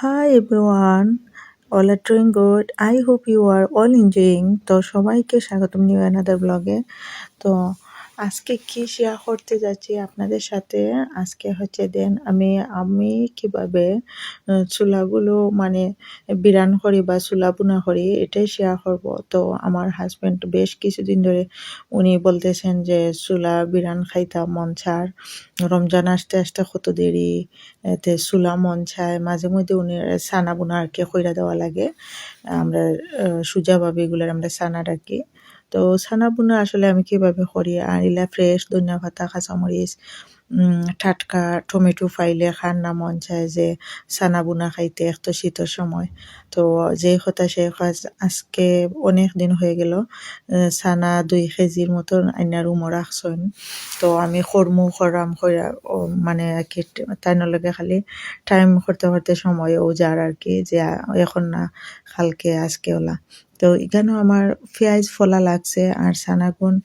Hi everyone, all are doing good. I hope you are all enjoying. তো সবাইকে স্বাগতম new another ব্লগে। তো আজকে কি শেয়ার করতে যাচ্ছি আপনাদের সাথে, আজকে হচ্ছে আমি কিভাবে চুলাগুলো মানে বিরান করি বা চুলা বুনা করি এটাই শেয়ার করব। তো আমার হাজব্যান্ড বেশ কিছুদিন ধরে উনি বলতেছেন যে চুলা বিরান খাইতাম মন চার, রমজান আসতে আসতে কত দেরি, এতে চুলা মন চায়। মাঝে মধ্যে উনি সানা বুনা আর কি কইরা দেওয়া লাগে, আমরা সোজাভাবে এগুলার আমরা সানা ডাকি। তো সানা বুনা আসলে আমি কিভাবে করি, আর ইলা ফ্রেশ ধনিয়া পাতা, কাঁচামরিচ, টাটকা টমেটো পাইলে খার না মন চায় যে সানা বুনা খাইতে এক তো শীতের সময়। তো যেই কথা সেই কাজ, আজকে অনেক দিন হয়ে গেল সানা 2 কেজির মতন আইনার উমো রাখছেন। তো আমি খরাম কইরা মানে আর কি তাই লগে খালি টাইম করতে করতে সময় ও যার আর কি, যে এখন না কালকে আজকে ওলা। তো এখানেও আমার পেঁয়াজ ফলা লাগছে আর সানাগুন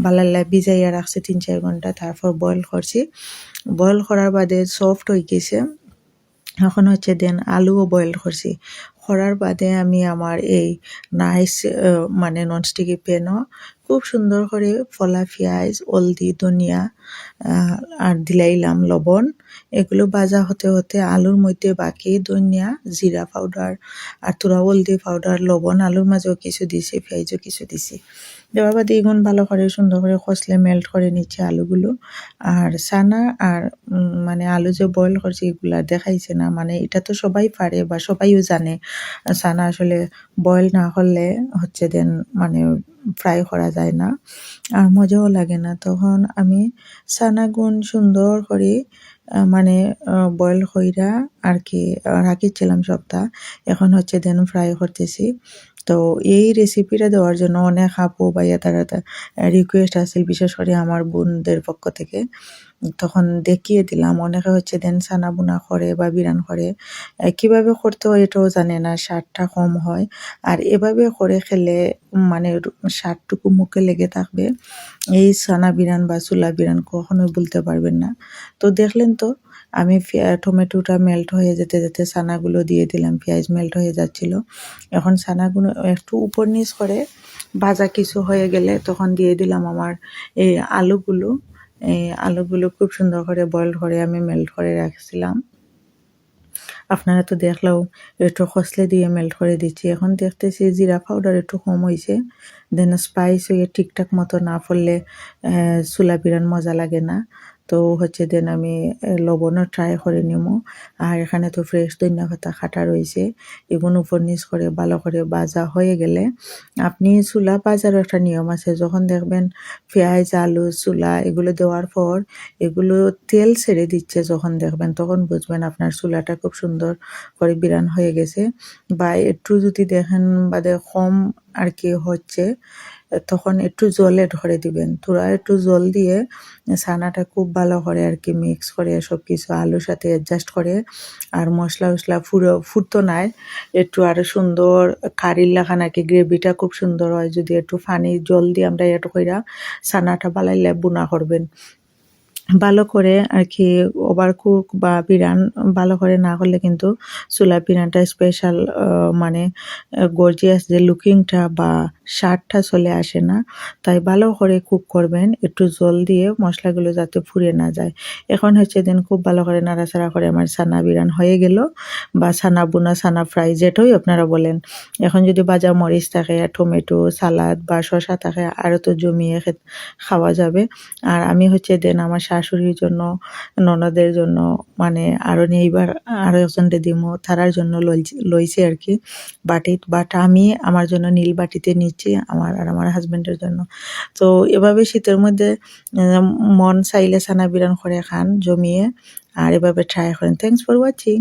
বালাল্লা ভিজাইয়া রাখছে 3-4 ঘন্টা, তারপর বয়েল করছি। বয়েল করার বাদে সফট হয়ে গেছে। এখন হচ্ছে আলুও বয়েল করছি। করার বাদে আমি আমার এই নাইস মানে ননস্টিকি প্যানও খুব সুন্দর করে ফলা পেঁয়াজ, হলদি, ধনিয়া আর দিলাইলাম লবণ। এগুলো ভাজা হতে হতে আলুর মধ্যে বাকি ধনিয়া, জিরা পাউডার আর তুরা হলদি পাউডার, লবণ আলুর মাঝেও কিছু দিছি, পেঁয়াজও কিছু দিছি। দেওয়ার বাদে এগুন ভালো করে সুন্দর করে কষলে মেল্ট করে নিচ্ছে আলুগুলো। আর সানা আর মানে আলু যে বয়েল করছি এগুলা দেখাইছে না, মানে এটা তো সবাই পারে বা সবাইও জানে সানা আসলে বয়েল না করলে হচ্ছে মানে ফ্রাই করা যায় না আর মজাও লাগে না। তখন আমি সানাগুন সুন্দর করে মানে বয়েল কইরা আর কি রাখিছিলাম সপ্তাহ। এখন হচ্ছে ফ্রাই করতেছি। তো এই রেসিপিটা দেওয়ার জন্য অনেক আপু ভাইয়া তারা রিকোয়েস্ট আসছিল, বিশেষ করে আমার বোনদের পক্ষ থেকে। তখন দেখিয়ে দিলাম। অনেকে হচ্ছে সানা বুনা করে বা বিরান করে, কিভাবে করতে হয় এটাও জানে না, স্বাদটা কম হয়। আর এভাবে করে খেলে মানে স্বাদটুকু মুখে লেগে থাকবে। এই সানা বিরান বা চুলা বিরান কখনোই ভুলতে পারবেন না। তো দেখলেন তো আমি টমেটোটা মেল্ট হয়ে যেতে যেতে সানাগুলো দিয়ে দিলাম, পেঁয়াজ মেল্ট হয়ে যাচ্ছিল। এখন সানাগুলো একটু উপর নিচ করে ভাজা কিছু হয়ে গেলে তখন দিয়ে দিলাম আমার এই আলুগুলো। এই আলুগুলো খুব সুন্দর করে বয়েল করে আমি মেল্ট করে রাখছিলাম। আপনারা তো দেখলেও একটু খসলে দিয়ে মেল্ট করে দিচ্ছি। এখন দেখতেছি জিরা পাউডার একটু কম হয়েছে, স্পাইস হয়ে ঠিকঠাক মতো না পড়লে চুলা বিরান মজা লাগে না। তো হচ্ছে আমি লবণও ট্রাই করে নিব। আর এখানে তো ফ্রেশ ধনিয়া পাতা কাটা রয়েছে, এগুলো উপর নিচ করে ভালো করে ভাজা হয়ে গেলে আপনি চুলা ভাজারও একটা নিয়ম আছে। যখন দেখবেন পেঁয়াজ, আলু, চুলা এগুলো দেওয়ার পর এগুলো তেল ছেড়ে দিচ্ছে, যখন দেখবেন তখন বুঝবেন আপনার চুলাটা খুব সুন্দর করে বিরান হয়ে গেছে। বা একটু যদি দেখেন বাদে কম আর কি হচ্ছে, তখন একটু জলে ধরে দিবেন। তোরা একটু জল দিয়ে ছানাটা খুব ভালো করে আর কি মিক্স করে সব কিছু আলুর সাথে অ্যাডজাস্ট করে, আর মশলা উশলা ফুটতো নাই, একটু আরো সুন্দর কারির লাখান আর কি গ্রেভিটা খুব সুন্দর হয় যদি একটু পানি জল দিয়ে আমরা একটু কইরা ছানাটা বালাইলে বুনা করবেন। ভালো করে আর কি ওভার কুক বা বিরান ভালো করে না করলে কিন্তু চুলা বিরানটা স্পেশাল মানে গর্জিয়াস যে লুকিংটা বা স্বাদটা চলে আসে না। তাই ভালো করে কুক করবেন, একটু জল দিয়ে মশলাগুলো যাতে পুড়ে না যায়। এখন হচ্ছে খুব ভালো করে নাড়াচাড়া করে আমার ছানা বিরান হয়ে গেল, বা ছানা বুনা, ছানা ফ্রাই যেটাই আপনারা বলেন। এখন যদি ভাজা মরিচ থাকে, টমেটো, সালাদ বা শসা থাকে আরও তো জমিয়ে খাওয়া যাবে। আর আমি হচ্ছে আমার শাশুড়ির জন্য, ননদের জন্য, মানে আরও নেইবার আরও একজনকে দিমু, তারার জন্য লইছি আর কি বাটিত। বাট আমি আমার জন্য নীল বাটিতে নিচ্ছি, আমার আর আমার হাজবেন্ডের জন্য। তো এভাবে শীতের মধ্যে মন চাইলে ছানা বিরান করে খান জমিয়ে, আর এভাবে ট্রাই করেন। Thanks for watching.